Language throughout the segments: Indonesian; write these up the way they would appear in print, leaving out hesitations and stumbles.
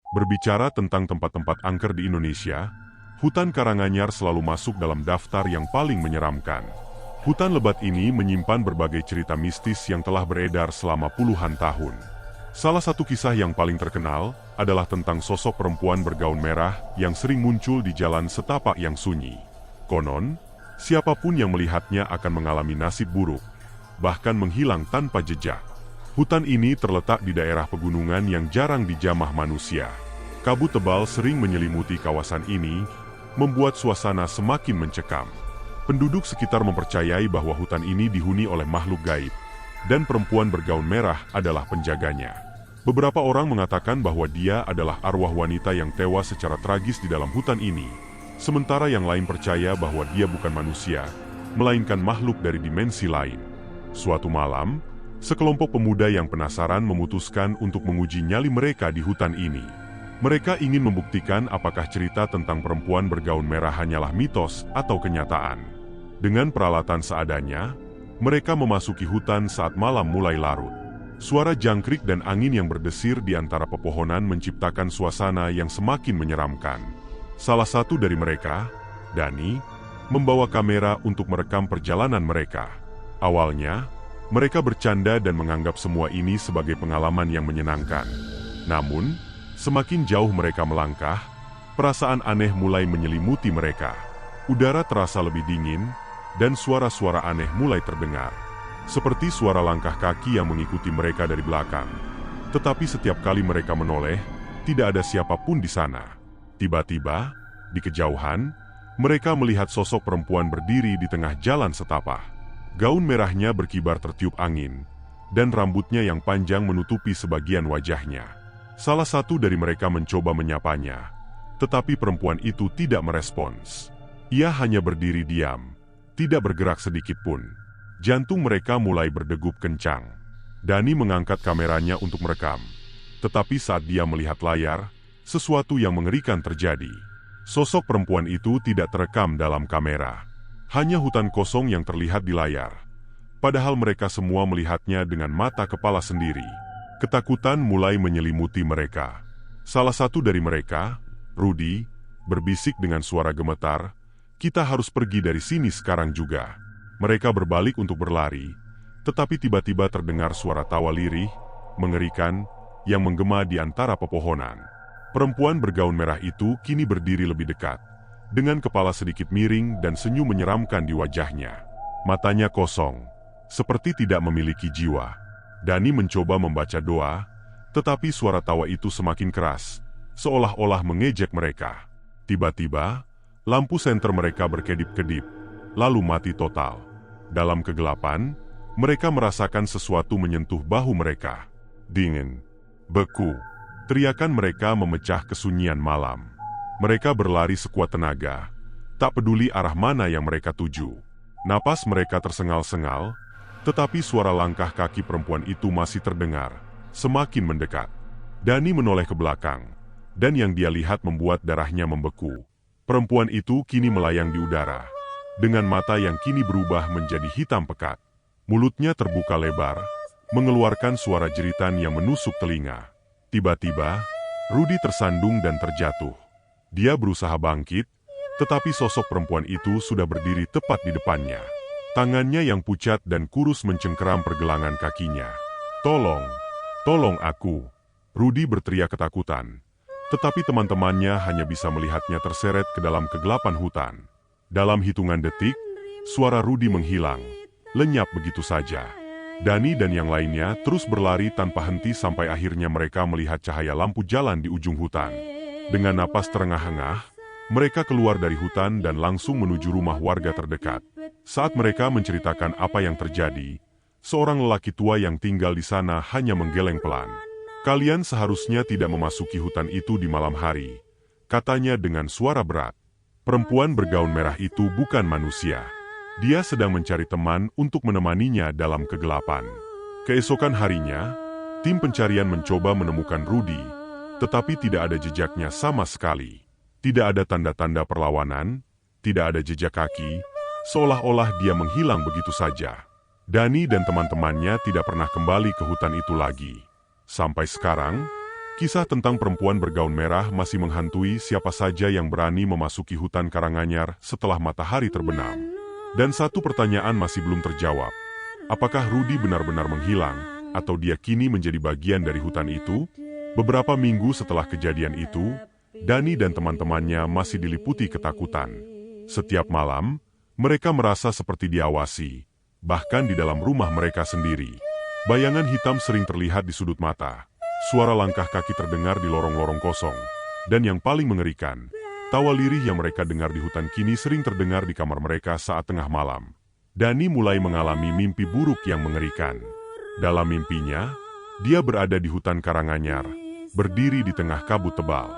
Berbicara tentang tempat-tempat angker di Indonesia, hutan Karanganyar selalu masuk dalam daftar yang paling menyeramkan. Hutan lebat ini menyimpan berbagai cerita mistis yang telah beredar selama puluhan tahun. Salah satu kisah yang paling terkenal adalah tentang sosok perempuan bergaun merah yang sering muncul di jalan setapak yang sunyi. Konon, siapapun yang melihatnya akan mengalami nasib buruk, bahkan menghilang tanpa jejak. Hutan ini terletak di daerah pegunungan yang jarang dijamah manusia. Kabut tebal sering menyelimuti kawasan ini, membuat suasana semakin mencekam. Penduduk sekitar mempercayai bahwa hutan ini dihuni oleh makhluk gaib, dan perempuan bergaun merah adalah penjaganya. Beberapa orang mengatakan bahwa dia adalah arwah wanita yang tewas secara tragis di dalam hutan ini, sementara yang lain percaya bahwa dia bukan manusia, melainkan makhluk dari dimensi lain. Suatu malam, sekelompok pemuda yang penasaran memutuskan untuk menguji nyali mereka di hutan ini. Mereka ingin membuktikan apakah cerita tentang perempuan bergaun merah hanyalah mitos atau kenyataan. Dengan peralatan seadanya, mereka memasuki hutan saat malam mulai larut. Suara jangkrik dan angin yang berdesir di antara pepohonan menciptakan suasana yang semakin menyeramkan. Salah satu dari mereka, Dani, membawa kamera untuk merekam perjalanan mereka. Awalnya, mereka bercanda dan menganggap semua ini sebagai pengalaman yang menyenangkan. Namun, semakin jauh mereka melangkah, perasaan aneh mulai menyelimuti mereka. Udara terasa lebih dingin, dan suara-suara aneh mulai terdengar. Seperti suara langkah kaki yang mengikuti mereka dari belakang. Tetapi setiap kali mereka menoleh, tidak ada siapapun di sana. Tiba-tiba, di kejauhan, mereka melihat sosok perempuan berdiri di tengah jalan setapak. Gaun merahnya berkibar tertiup angin, dan rambutnya yang panjang menutupi sebagian wajahnya. Salah satu dari mereka mencoba menyapanya, tetapi perempuan itu tidak merespons. Ia hanya berdiri diam, tidak bergerak sedikit pun. Jantung mereka mulai berdegup kencang. Dani mengangkat kameranya untuk merekam, tetapi saat dia melihat layar, sesuatu yang mengerikan terjadi. Sosok perempuan itu tidak terekam dalam kamera. Hanya hutan kosong yang terlihat di layar. Padahal mereka semua melihatnya dengan mata kepala sendiri. Ketakutan mulai menyelimuti mereka. Salah satu dari mereka, Rudy, berbisik dengan suara gemetar, "Kita harus pergi dari sini sekarang juga." Mereka berbalik untuk berlari, tetapi tiba-tiba terdengar suara tawa lirih, mengerikan, yang menggema di antara pepohonan. Perempuan bergaun merah itu kini berdiri lebih dekat, dengan kepala sedikit miring dan senyum menyeramkan di wajahnya. Matanya kosong, seperti tidak memiliki jiwa. Dani mencoba membaca doa, tetapi suara tawa itu semakin keras, seolah-olah mengejek mereka. Tiba-tiba, lampu senter mereka berkedip-kedip, lalu mati total. Dalam kegelapan, mereka merasakan sesuatu menyentuh bahu mereka. Dingin, beku, teriakan mereka memecah kesunyian malam. Mereka berlari sekuat tenaga, tak peduli arah mana yang mereka tuju. Napas mereka tersengal-sengal, tetapi suara langkah kaki perempuan itu masih terdengar, semakin mendekat. Dani menoleh ke belakang, dan yang dia lihat membuat darahnya membeku. Perempuan itu kini melayang di udara, dengan mata yang kini berubah menjadi hitam pekat. Mulutnya terbuka lebar, mengeluarkan suara jeritan yang menusuk telinga. Tiba-tiba, Rudy tersandung dan terjatuh. Dia berusaha bangkit, tetapi sosok perempuan itu sudah berdiri tepat di depannya. Tangannya yang pucat dan kurus mencengkeram pergelangan kakinya. "Tolong, tolong aku!" Rudy berteriak ketakutan. Tetapi teman-temannya hanya bisa melihatnya terseret ke dalam kegelapan hutan. Dalam hitungan detik, suara Rudy menghilang, lenyap begitu saja. Dani dan yang lainnya terus berlari tanpa henti sampai akhirnya mereka melihat cahaya lampu jalan di ujung hutan. Dengan napas terengah-engah, mereka keluar dari hutan dan langsung menuju rumah warga terdekat. Saat mereka menceritakan apa yang terjadi, seorang lelaki tua yang tinggal di sana hanya menggeleng pelan. "Kalian seharusnya tidak memasuki hutan itu di malam hari," katanya dengan suara berat. Perempuan bergaun merah itu bukan manusia. Dia sedang mencari teman untuk menemaninya dalam kegelapan. Keesokan harinya, tim pencarian mencoba menemukan Rudy, tetapi tidak ada jejaknya sama sekali. Tidak ada tanda-tanda perlawanan, tidak ada jejak kaki, seolah-olah dia menghilang begitu saja. Dani dan teman-temannya tidak pernah kembali ke hutan itu lagi. Sampai sekarang, Kisah tentang perempuan bergaun merah masih menghantui siapa saja yang berani memasuki hutan Karanganyar setelah matahari terbenam. Dan satu pertanyaan masih belum terjawab. Apakah Rudi benar-benar menghilang, atau dia kini menjadi bagian dari hutan itu? Beberapa minggu setelah kejadian itu, Dani dan teman-temannya masih diliputi ketakutan. Setiap malam, mereka merasa seperti diawasi, bahkan di dalam rumah mereka sendiri. Bayangan hitam sering terlihat di sudut mata. Suara langkah kaki terdengar di lorong-lorong kosong. Dan yang paling mengerikan, tawa lirih yang mereka dengar di hutan kini sering terdengar di kamar mereka saat tengah malam. Dani mulai mengalami mimpi buruk yang mengerikan. Dalam mimpinya, dia berada di hutan Karanganyar, berdiri di tengah kabut tebal.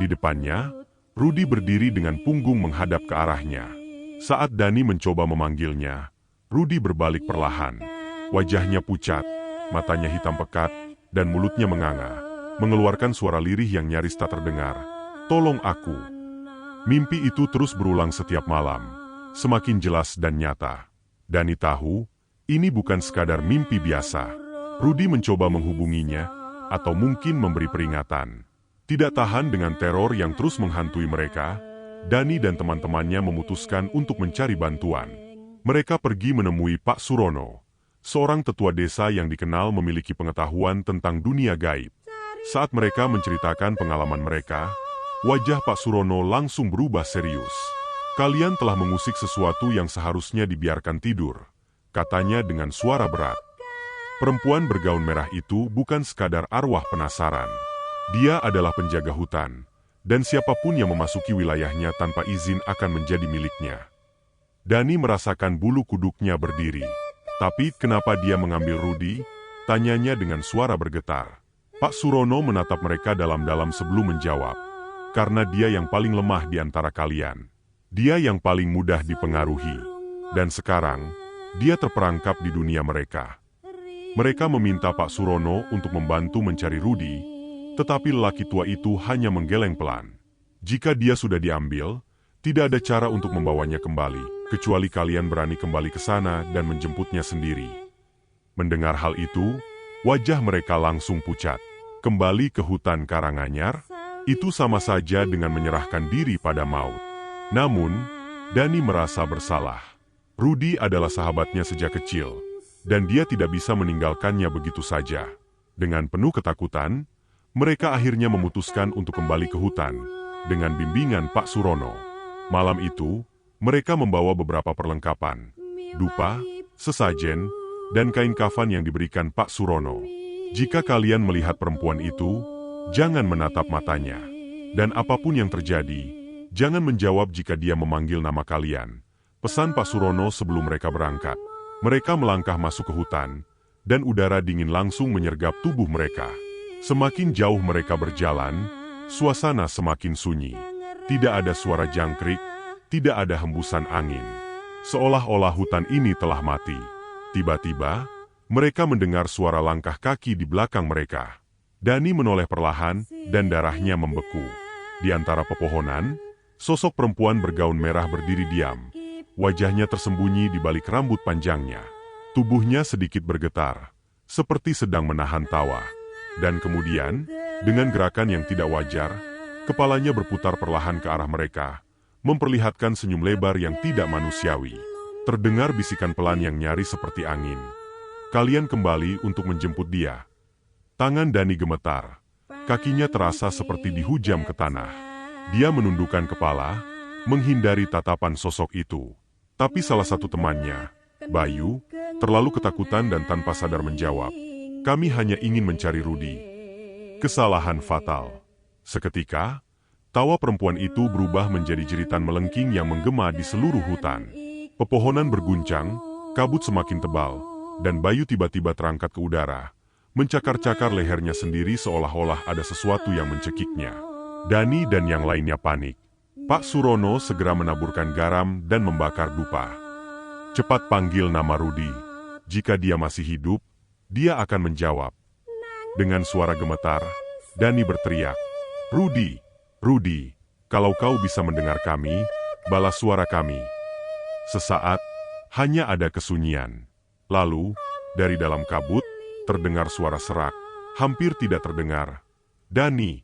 Di depannya, Rudi berdiri dengan punggung menghadap ke arahnya. Saat Dani mencoba memanggilnya, Rudi berbalik perlahan. Wajahnya pucat, matanya hitam pekat, dan mulutnya menganga, mengeluarkan suara lirih yang nyaris tak terdengar. Tolong aku. Mimpi itu terus berulang setiap malam, semakin jelas dan nyata. Dani tahu, ini bukan sekadar mimpi biasa. Rudi mencoba menghubunginya, atau mungkin memberi peringatan. Tidak tahan dengan teror yang terus menghantui mereka, Dani dan teman-temannya memutuskan untuk mencari bantuan. Mereka pergi menemui Pak Surono, seorang tetua desa yang dikenal memiliki pengetahuan tentang dunia gaib. Saat mereka menceritakan pengalaman mereka, wajah Pak Surono langsung berubah serius. Kalian telah mengusik sesuatu yang seharusnya dibiarkan tidur, katanya dengan suara berat. Perempuan bergaun merah itu bukan sekadar arwah penasaran. Dia adalah penjaga hutan, dan siapapun yang memasuki wilayahnya tanpa izin akan menjadi miliknya. Dani merasakan bulu kuduknya berdiri. Tapi kenapa dia mengambil Rudi? Tanyanya dengan suara bergetar. Pak Surono menatap mereka dalam-dalam sebelum menjawab. Karena dia yang paling lemah di antara kalian. Dia yang paling mudah dipengaruhi. Dan sekarang, dia terperangkap di dunia mereka. Mereka meminta Pak Surono untuk membantu mencari Rudi, tetapi lelaki tua itu hanya menggeleng pelan. Jika dia sudah diambil, tidak ada cara untuk membawanya kembali, kecuali kalian berani kembali ke sana dan menjemputnya sendiri. Mendengar hal itu, wajah mereka langsung pucat. Kembali ke hutan Karanganyar, itu sama saja dengan menyerahkan diri pada maut. Namun, Dani merasa bersalah. Rudi adalah sahabatnya sejak kecil, dan dia tidak bisa meninggalkannya begitu saja. Dengan penuh ketakutan, mereka akhirnya memutuskan untuk kembali ke hutan, dengan bimbingan Pak Surono. Malam itu, mereka membawa beberapa perlengkapan, dupa, sesajen, dan kain kafan yang diberikan Pak Surono. Jika kalian melihat perempuan itu, jangan menatap matanya. Dan apapun yang terjadi, jangan menjawab jika dia memanggil nama kalian. Pesan Pak Surono sebelum mereka berangkat. Mereka melangkah masuk ke hutan, dan udara dingin langsung menyergap tubuh mereka. Semakin jauh mereka berjalan, suasana semakin sunyi. Tidak ada suara jangkrik, tidak ada hembusan angin. Seolah-olah hutan ini telah mati. Tiba-tiba, mereka mendengar suara langkah kaki di belakang mereka. Dani menoleh perlahan, dan darahnya membeku. Di antara pepohonan, sosok perempuan bergaun merah berdiri diam. Wajahnya tersembunyi di balik rambut panjangnya. Tubuhnya sedikit bergetar, seperti sedang menahan tawa. Dan kemudian, dengan gerakan yang tidak wajar, kepalanya berputar perlahan ke arah mereka, memperlihatkan senyum lebar yang tidak manusiawi. Terdengar bisikan pelan yang nyaris seperti angin. Kalian kembali untuk menjemput dia. Tangan Dani gemetar. Kakinya terasa seperti dihujam ke tanah. Dia menundukkan kepala, menghindari tatapan sosok itu. Tapi salah satu temannya, Bayu, terlalu ketakutan dan tanpa sadar menjawab, "Kami hanya ingin mencari Rudi." Kesalahan fatal. Seketika, tawa perempuan itu berubah menjadi jeritan melengking yang menggema di seluruh hutan. Pepohonan berguncang, kabut semakin tebal, dan Bayu tiba-tiba terangkat ke udara, mencakar-cakar lehernya sendiri seolah-olah ada sesuatu yang mencekiknya. Dani dan yang lainnya panik. Pak Surono segera menaburkan garam dan membakar dupa. "Cepat panggil nama Rudi. Jika dia masih hidup, dia akan menjawab." Dengan suara gemetar, Dani berteriak, "Rudi, Rudi, kalau kau bisa mendengar kami, balas suara kami." Sesaat, hanya ada kesunyian. Lalu, dari dalam kabut, terdengar suara serak, hampir tidak terdengar. Dani.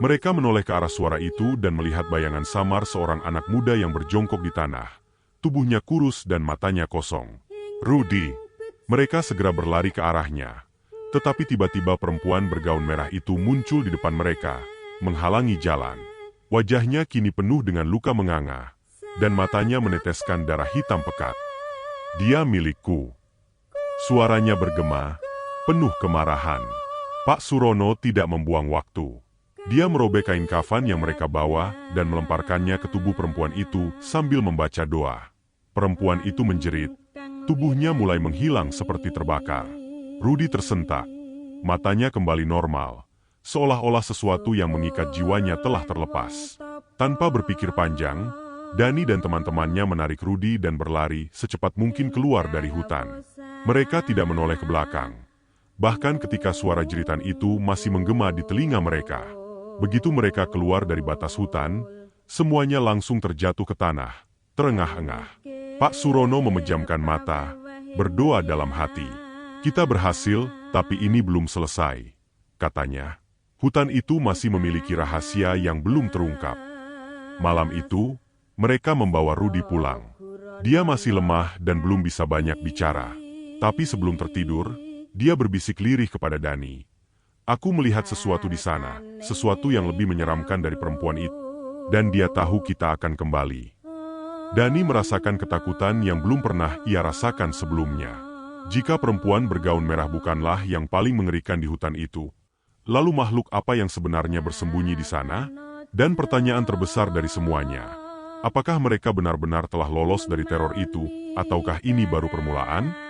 Mereka menoleh ke arah suara itu dan melihat bayangan samar seorang anak muda yang berjongkok di tanah. Tubuhnya kurus dan matanya kosong. Rudy. Mereka segera berlari ke arahnya. Tetapi tiba-tiba perempuan bergaun merah itu muncul di depan mereka, menghalangi jalan. Wajahnya kini penuh dengan luka menganga, dan matanya meneteskan darah hitam pekat. Dia milikku. Suaranya bergema, penuh kemarahan. Pak Surono tidak membuang waktu. Dia merobek kain kafan yang mereka bawa dan melemparkannya ke tubuh perempuan itu sambil membaca doa. Perempuan itu menjerit, tubuhnya mulai menghilang seperti terbakar. Rudy tersentak, matanya kembali normal, seolah-olah sesuatu yang mengikat jiwanya telah terlepas. Tanpa berpikir panjang, Dani dan teman-temannya menarik Rudy dan berlari secepat mungkin keluar dari hutan. Mereka tidak menoleh ke belakang. Bahkan ketika suara jeritan itu masih menggema di telinga mereka. Begitu mereka keluar dari batas hutan, semuanya langsung terjatuh ke tanah, terengah-engah. Pak Surono memejamkan mata, berdoa dalam hati. Kita berhasil, tapi ini belum selesai, katanya. Hutan itu masih memiliki rahasia yang belum terungkap. Malam itu, mereka membawa Rudy pulang. Dia masih lemah dan belum bisa banyak bicara. Tapi sebelum tertidur, dia berbisik lirih kepada Dani. Aku melihat sesuatu di sana, sesuatu yang lebih menyeramkan dari perempuan itu. Dan dia tahu kita akan kembali. Dani merasakan ketakutan yang belum pernah ia rasakan sebelumnya. Jika perempuan bergaun merah bukanlah yang paling mengerikan di hutan itu, lalu makhluk apa yang sebenarnya bersembunyi di sana? Dan pertanyaan terbesar dari semuanya, apakah mereka benar-benar telah lolos dari teror itu, ataukah ini baru permulaan?